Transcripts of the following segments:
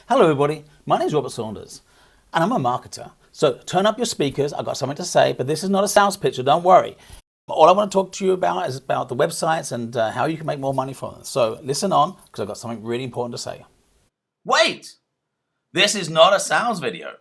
Hello everybody, my name is Robert Saunders and I'm a marketer. So turn up your speakers, I've got something to say, but this is not a sales pitch, so don't worry. All I want to talk to you about is about the websites and how you can make more money from them. So listen on, because I've got something really important to say. Wait! This is not a sales video.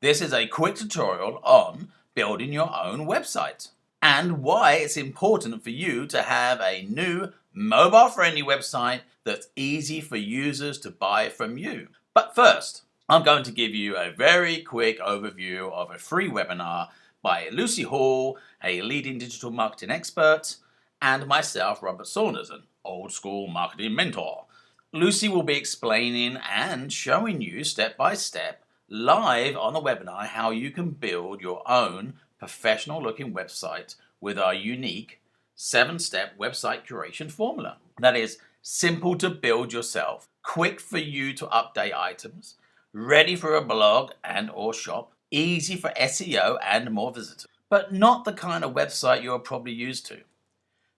This is a quick tutorial on building your own website and why it's important for you to have a new mobile-friendly website that's easy for users to buy from you. But first, I'm going to give you a very quick overview of a free webinar by Lucy Hall, a leading digital marketing expert, and myself, Robert Saunders, an old school marketing mentor. Lucy will be explaining and showing you step by step live on the webinar how you can build your own professional looking website with our unique 7-step website curation formula. That is simple to build yourself, quick for you to update items, ready for a blog and or shop, easy for SEO and more visitors, but not the kind of website you're probably used to.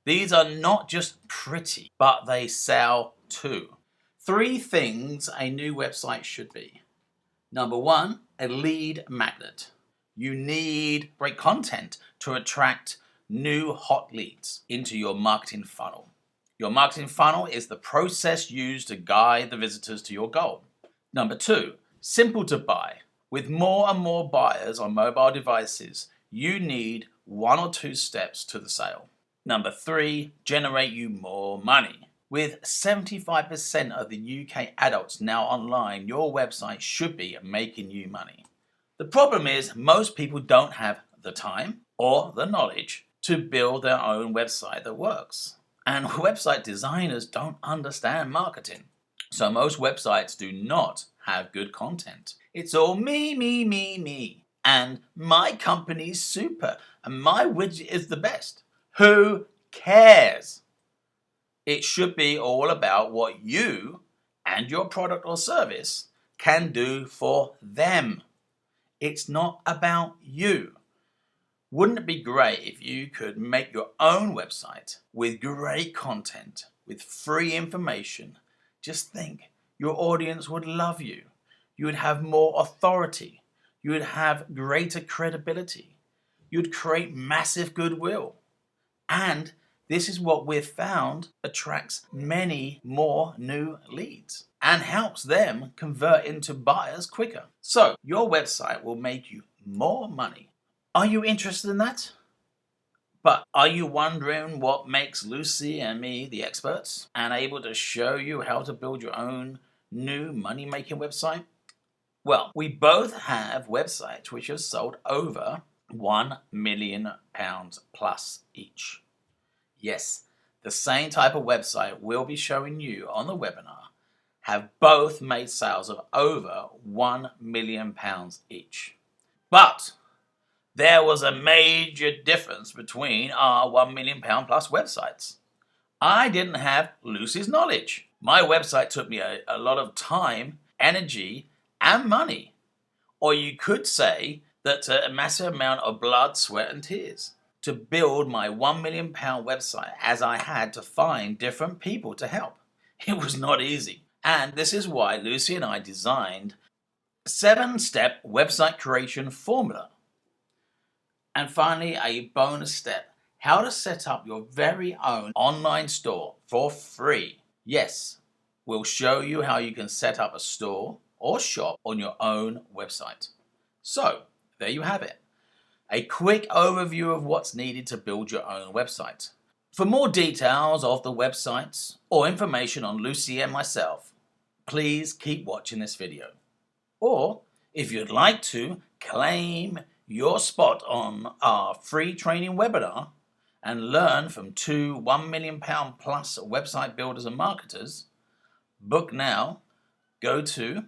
These are not just pretty, but they sell too. 3 things a new website should be. Number 1, a lead magnet. You need great content to attract new hot leads into your marketing funnel. Your marketing funnel is the process used to guide the visitors to your goal. Number 2, simple to buy. With more and more buyers on mobile devices, you need 1 or 2 steps to the sale. Number 3, generate you more money. With 75% of the UK adults now online, your website should be making you money. The problem is most people don't have the time or the knowledge to build their own website that works. And website designers don't understand marketing. So most websites do not have good content. It's all me, me, me, me. And my company's super and my widget is the best. Who cares? It should be all about what you and your product or service can do for them. It's not about you. Wouldn't it be great if you could make your own website with great content, with free information? Just think, your audience would love you. You would have more authority. You would have greater credibility. You'd create massive goodwill. And this is what we've found attracts many more new leads and helps them convert into buyers quicker. So your website will make you more money. Are you interested in that? But are you wondering what makes Lucy and me the experts and able to show you how to build your own new money-making website? Well, we both have websites which have sold over £1 million plus each. Yes, the same type of website we'll be showing you on the webinar have both made sales of over £1 million each. But there was a major difference between our £1 million plus websites. I didn't have Lucy's knowledge. My website took me a lot of time, energy, and money. Or you could say that a massive amount of blood, sweat, and tears to build my £1 million website, as I had to find different people to help. It was not easy. And this is why Lucy and I designed a 7-step website creation formula. And finally, a bonus step, how to set up your very own online store for free. Yes, we'll show you how you can set up a store or shop on your own website. So, there you have it. A quick overview of what's needed to build your own website. For more details of the websites or information on Lucy and myself, please keep watching this video. Or, if you'd like to claim your spot on our free training webinar and learn from 2 £1 million plus website builders and marketers, book now. Go to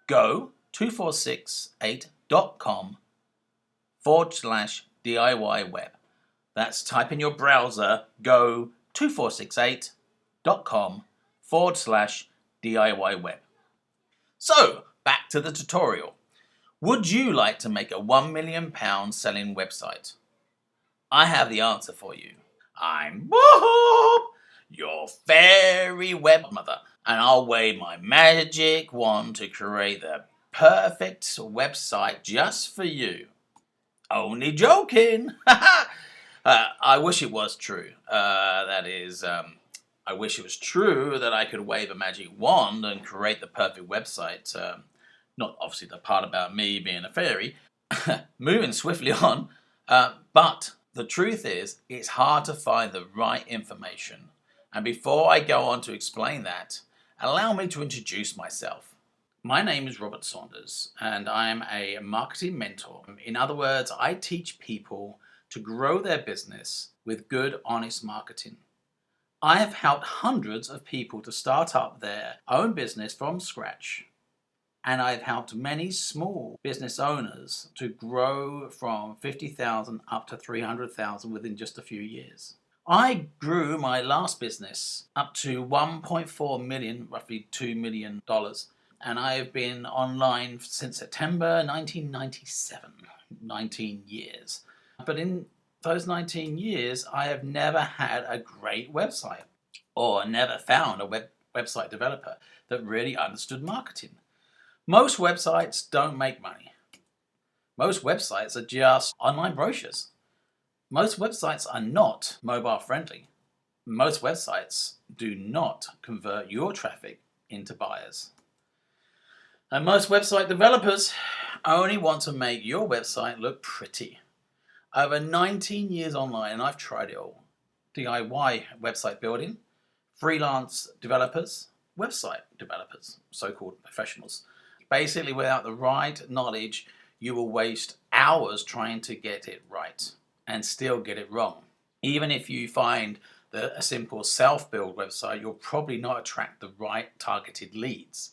go2468.com/DIY web. That's type in your browser go2468.com/DIY web. So back to the tutorial. Would you like to make a £1 million selling website? I have the answer for you. I'm Bob, your fairy web mother. and I'll wave my magic wand to create the perfect website just for you. Only joking. I wish it was true. I wish it was true that I could wave a magic wand and create the perfect website. Not obviously the part about me being a fairy. Moving swiftly on. But the truth is, it's hard to find the right information. And before I go on to explain that, allow me to introduce myself. My name is Robert Saunders, and I am a marketing mentor. In other words, I teach people to grow their business with good, honest marketing. I have helped hundreds of people to start up their own business from scratch, and I've helped many small business owners to grow from 50,000 up to 300,000 within just a few years. I grew my last business up to 1.4 million, roughly $2 million. And I have been online since September 1997, 19 years. But in those 19 years, I have never had a great website or never found a website developer that really understood marketing. Most websites don't make money. Most websites are just online brochures. Most websites are not mobile friendly. Most websites do not convert your traffic into buyers. And most website developers only want to make your website look pretty. Over 19 years online, and I've tried it all. DIY website building, freelance developers, website developers, so-called professionals. Basically, without the right knowledge, you will waste hours trying to get it right and still get it wrong. Even if you find a simple self-build website, you'll probably not attract the right targeted leads.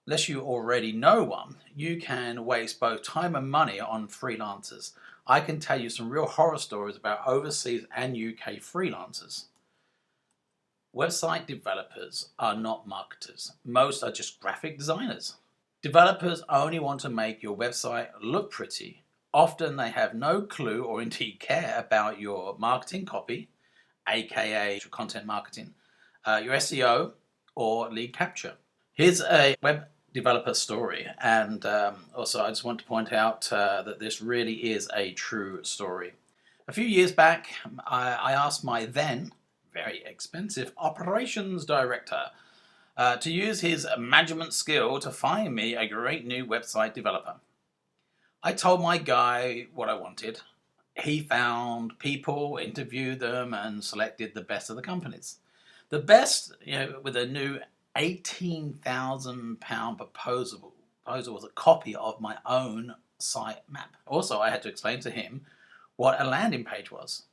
Unless you already know one, you can waste both time and money on freelancers. I can tell you some real horror stories about overseas and UK freelancers. Website developers are not marketers. Most are just graphic designers. Developers only want to make your website look pretty. Often they have no clue or indeed care about your marketing copy, aka content marketing, your SEO, or lead capture. Here's a web developer story, and also I just want to point out that this really is a true story. A few years back, I asked my then very expensive operations director to use his management skill to find me a great new website developer. I told my guy what I wanted. He found people, interviewed them, and selected the best of the companies. The best, with a new £18,000 proposal was a copy of my own site map. Also, I had to explain to him what a landing page was.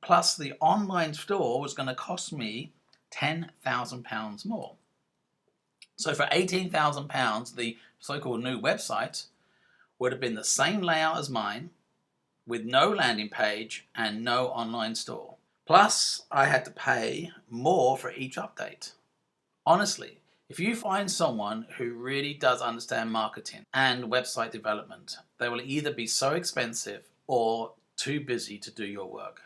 Plus, the online store was going to cost me £10,000 more. So for £18,000, the so-called new website would have been the same layout as mine, with no landing page and no online store. Plus, I had to pay more for each update. Honestly, if you find someone who really does understand marketing and website development, they will either be so expensive or too busy to do your work.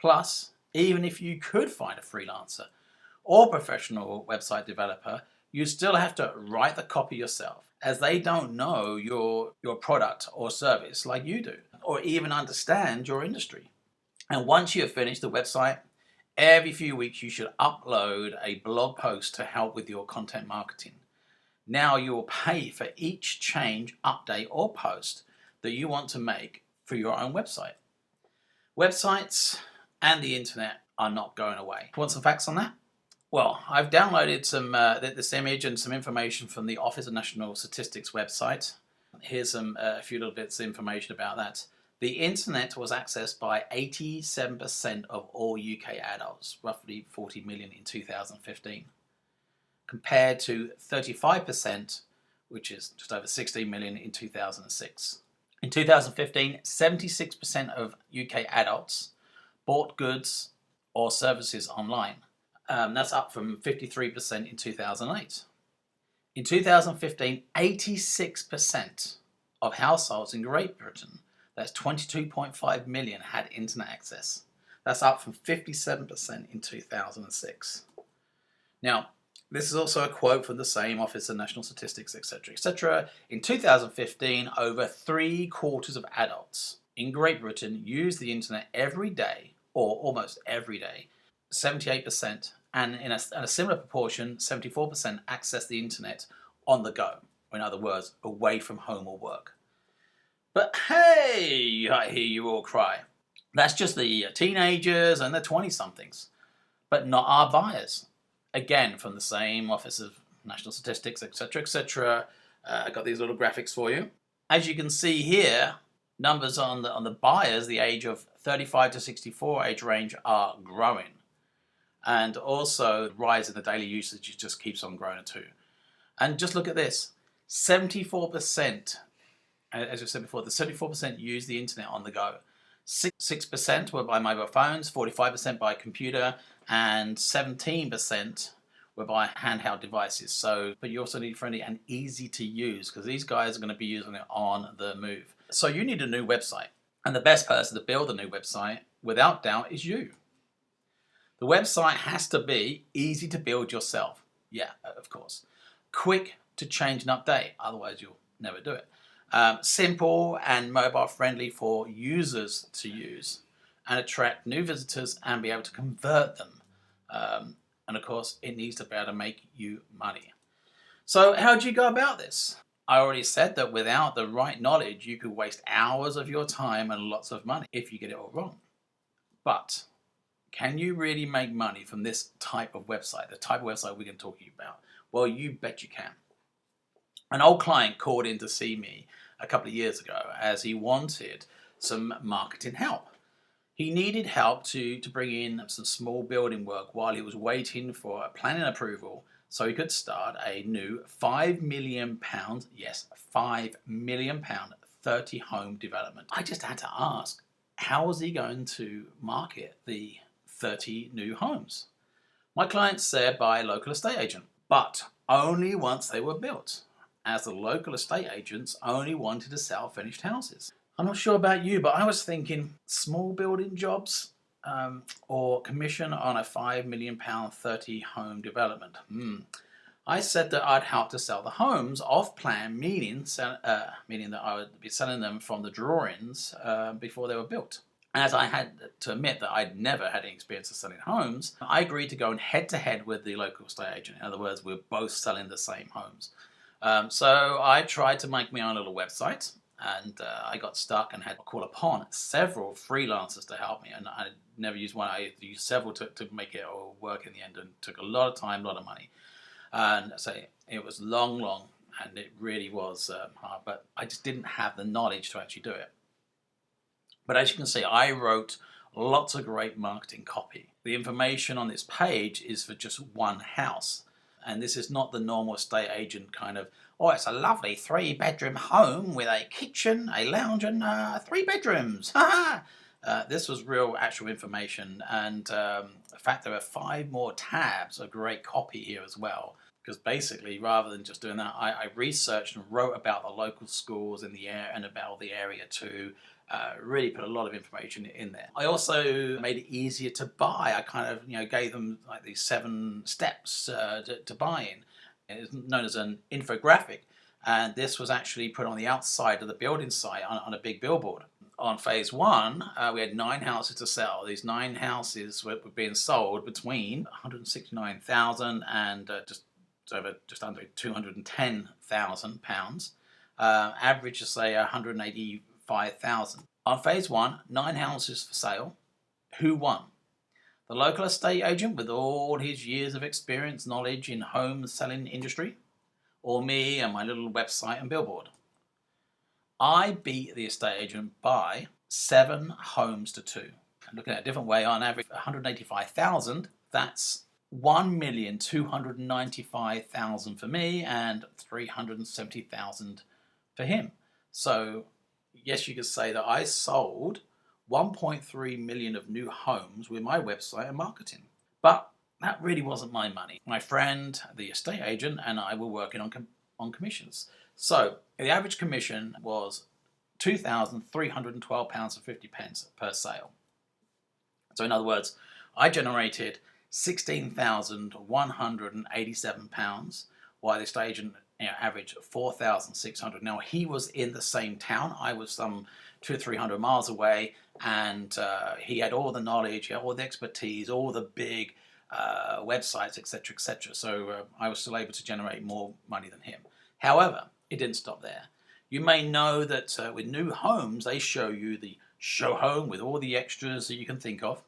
Plus, even if you could find a freelancer or professional website developer, you still have to write the copy yourself, as they don't know your product or service like you do, or even understand your industry. And once you have finished the website, every few weeks you should upload a blog post to help with your content marketing. Now you will pay for each change, update, or post that you want to make for your own website. Websites and the internet are not going away. Want some facts on that? Well, I've downloaded this image and some information from the Office of National Statistics website. Here's a few little bits of information about that. The internet was accessed by 87% of all UK adults, roughly 40 million in 2015, compared to 35%, which is just over 16 million in 2006. In 2015, 76% of UK adults bought goods or services online. That's up from 53% in 2008. In 2015, 86% of households in Great Britain, that's 22.5 million, had internet access. That's up from 57% in 2006. Now, This is also a quote from the same Office of National Statistics, etc., etc. In 2015, over 3/4 of adults in Great Britain use the internet every day, or almost every day. 78%, and in a similar proportion, 74% access the internet on the go. In other words, away from home or work. But hey, I hear you all cry. That's just the teenagers and the 20-somethings, but not our buyers. Again, from the same Office of National Statistics, etc., etc. I got these little graphics for you. As you can see here, numbers on the buyers, the age of 35 to 64 age range, are growing. And also, the rise in the daily usage just keeps on growing too. And just look at this, 74%, as I said before, the 74% use the internet on the go. 6% were by mobile phones, 45% by computer, and 17% were by handheld devices. So, but you also need friendly and easy to use, because these guys are going to be using it on the move. So you need a new website. And the best person to build a new website, without doubt, is you. The website has to be easy to build yourself. Yeah, of course. Quick to change and update, otherwise you'll never do it. Simple and mobile friendly for users to use and attract new visitors and be able to convert them. And of course, it needs to be able to make you money. So how do you go about this? I already said that without the right knowledge, you could waste hours of your time and lots of money if you get it all wrong. But can you really make money from this type of website, the type of website we're going to talk to you about? Well, you bet you can. An old client called in to see me a couple of years ago as he wanted some marketing help. He needed help to bring in some small building work while he was waiting for a planning approval so he could start a new £5 million, yes, £5 million, 30 home development. I just had to ask, how was he going to market the 30 new homes? My client said by a local estate agent, but only once they were built, as the local estate agents only wanted to sell finished houses. I'm not sure about you, but I was thinking small building jobs or commission on a £5 million 30 home development. I said that I'd help to sell the homes off plan, meaning that I would be selling them from the drawings before they were built. As I had to admit that I'd never had any experience of selling homes, I agreed to go head to head with the local estate agent. In other words, we're both selling the same homes. So I tried to make my own little website, and I got stuck and had to call upon several freelancers to help me. And I never used one, I used several to make it all work in the end, and it took a lot of time, a lot of money. And so it was long, and it really was hard, but I just didn't have the knowledge to actually do it. But as you can see, I wrote lots of great marketing copy. The information on this page is for just one house. And this is not the normal estate agent kind of, oh, it's a lovely 3-bedroom home with a kitchen, a lounge, and 3 bedrooms. This was real actual information. And in fact, there are 5 more tabs of great copy here as well. Because basically, rather than just doing that, I researched and wrote about the local schools in the area and about the area too. Really put a lot of information in there. I also made it easier to buy. I kind of, gave them like these 7 steps to buying. It's known as an infographic, and this was actually put on the outside of the building site on a big billboard. On phase 1, we had 9 houses to sell. These 9 houses were being sold between £169,000 and just under £210,000. Average to say 185,000. On phase 1, 9 houses for sale. Who won? The local estate agent with all his years of experience, knowledge in home selling industry, or me and my little website and billboard? I beat the estate agent by 7 homes to 2. Looking at a different way, on average, 185,000. That's 1,295,000 for me and 370,000 for him. So yes, you could say that I sold 1.3 million of new homes with my website and marketing. But that really wasn't my money. My friend, the estate agent, and I were working on commissions. So the average commission was £2,312.50 per sale. So in other words, I generated £16,187, while the estate agent averaged 4,600. Now, he was in the same town. I was some 200 or 300 miles away, and he had all the knowledge, he had all the expertise, all the big websites, etc., etc. So I was still able to generate more money than him. However, it didn't stop there. You may know that with new homes, they show you the show home with all the extras that you can think of,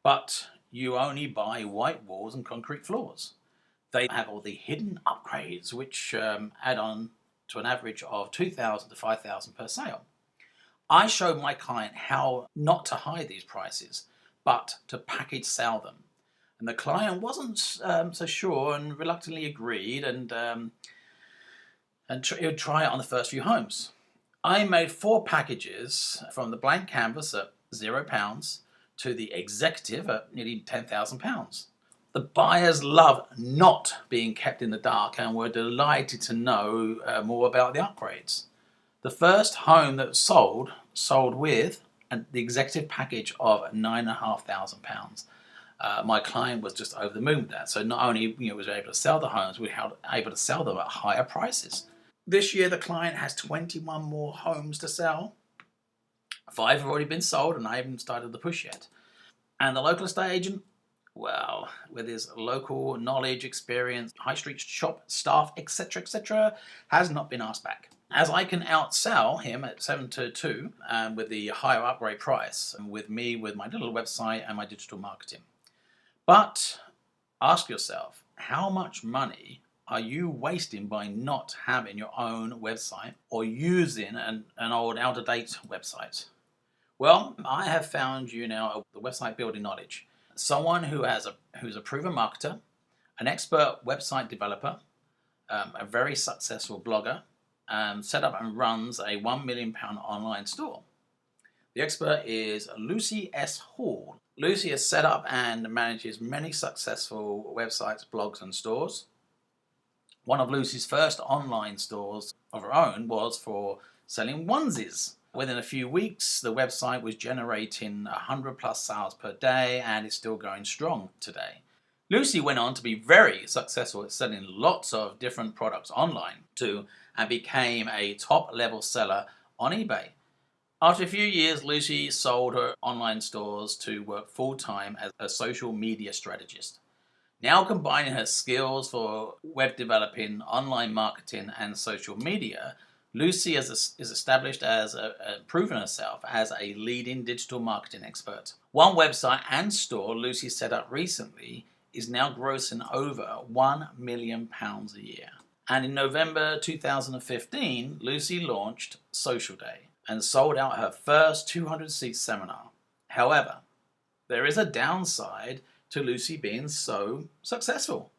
but you only buy white walls and concrete floors. They have all the hidden upgrades, which add on to an average of $2,000 to $5,000 per sale. I showed my client how not to hide these prices, but to package sell them. And the client wasn't so sure and reluctantly agreed, and he would try it on the first few homes. I made 4 packages from the blank canvas at £0 to the executive at nearly £10,000. The buyers love not being kept in the dark and were delighted to know more about the upgrades. The first home that sold with the executive package of £9,500. My client was just over the moon with that. So not only was able to sell the homes, we were able to sell them at higher prices. This year, the client has 21 more homes to sell. 5 have already been sold, and I haven't started the push yet. And the local estate agent, well, with his local knowledge, experience, high street shop staff, etc., etc., has not been asked back. As I can outsell him at 7 to 2 with the higher upgrade price, and with me with my little website and my digital marketing. But ask yourself, how much money are you wasting by not having your own website or using an old out-of-date website? Well, I have found you now the website building knowledge. Someone who's a proven marketer, an expert website developer, a very successful blogger, set up and runs a £1 million online store. The expert is Lucy S. Hall. Lucy has set up and manages many successful websites, blogs, and stores. One of Lucy's first online stores of her own was for selling onesies. Within a few weeks, the website was generating 100 plus sales per day and is still going strong today. Lucy went on to be very successful at selling lots of different products online too, and became a top level seller on eBay. After a few years, Lucy sold her online stores to work full-time as a social media strategist. Now combining her skills for web developing, online marketing, and social media, Lucy is established as proven herself as a leading digital marketing expert. One website and store Lucy set up recently is now grossing over £1 million a year. And in November 2015, Lucy launched Social Day and sold out her first 200-seat seminar. However, there is a downside to Lucy being so successful.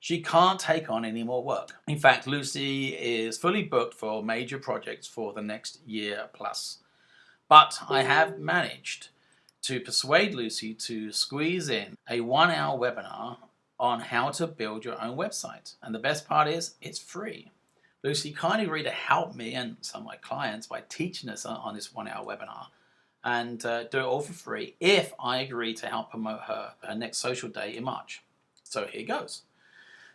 She can't take on any more work. In fact, Lucy is fully booked for major projects for the next year plus. But I have managed to persuade Lucy to squeeze in a 1-hour webinar on how to build your own website. And the best part is, it's free. Lucy kindly agreed to help me and some of my clients by teaching us on this 1-hour webinar, and do it all for free if I agree to help promote her next Social Day in March. So here goes.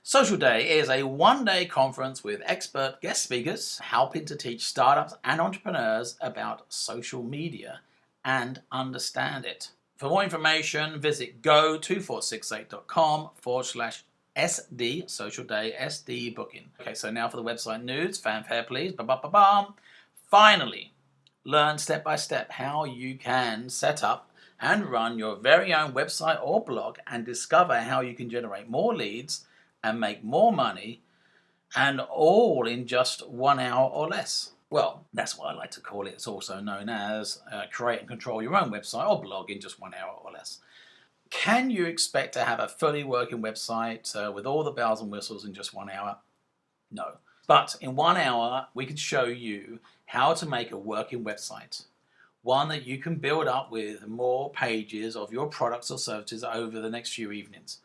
Social Day is a 1-day conference with expert guest speakers helping to teach startups and entrepreneurs about social media and understand it. For more information, visit go2468.com/SD Social Day SD booking. Okay, so now for the website news. Fanfare, please. Ba-ba-ba-bam. Finally, learn step by step how you can set up and run your very own website or blog and discover how you can generate more leads and make more money, and all in just 1 hour or less. Well, that's what I like to call it. It's also known as create and control your own website or blog in just 1 hour or less. Can you expect to have a fully working website with all the bells and whistles in just 1 hour? No. But in 1 hour, we can show you how to make a working website. One that you can build up with more pages of your products or services over the next few evenings.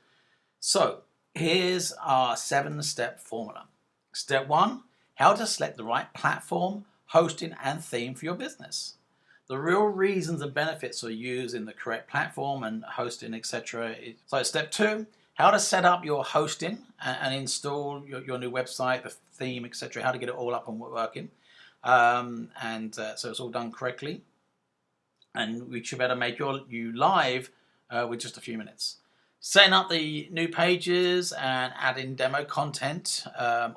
So, here's our 7-step formula. Step 1, how to select the right platform, hosting, and theme for your business. The real reasons and benefits are using the correct platform and hosting, etc. So step 2, how to set up your hosting and install your new website, the theme, etc. How to get it all up and working. So it's all done correctly. And we should be able to make you live with just a few minutes. Setting up the new pages and adding demo content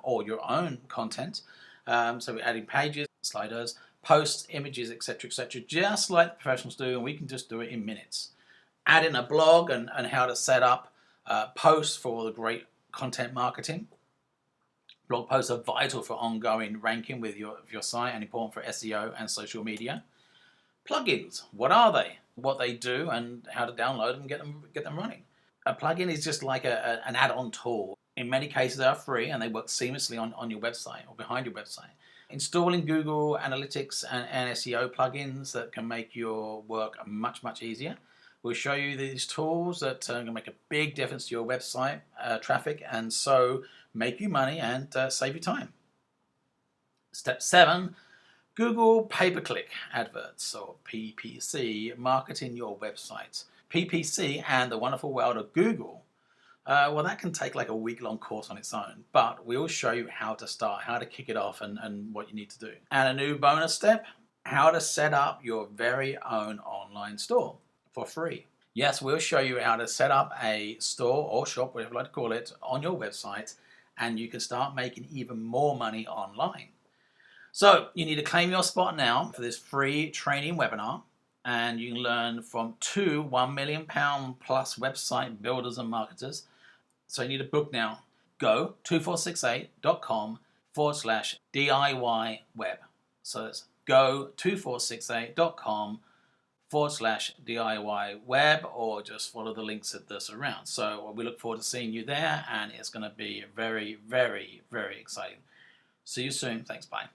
or your own content. So we're adding pages, sliders, posts, images, etc., just like the professionals do, and we can just do it in minutes. Adding a blog and how to set up posts for the great content marketing. Blog posts are vital for ongoing ranking with your site and important for SEO and social media. Plugins, what are they? What they do and how to download them and get them running. A plugin is just like an add-on tool. In many cases they are free and they work seamlessly on your website or behind your website. Installing Google Analytics and SEO plugins that can make your work much, much easier. We'll show you these tools that are going to make a big difference to your website traffic and so make you money and save you time. Step 7, Google pay-per-click adverts, or PPC, marketing your website. PPC and the wonderful world of Google, well, that can take like a week-long course on its own, but we'll show you how to start, how to kick it off, and what you need to do. And a new bonus step, how to set up your very own online store for free. Yes, we'll show you how to set up a store or shop, whatever you like to call it, on your website, and you can start making even more money online. So you need to claim your spot now for this free training webinar, and you can learn from 2 £1 million plus website builders and marketers. So you need to book now. Go 2468.com/DIY web. So it's go 2468.com/DIY web, or just follow the links that surround. So we look forward to seeing you there, and it's going to be very, very, very exciting. See you soon. Thanks. Bye.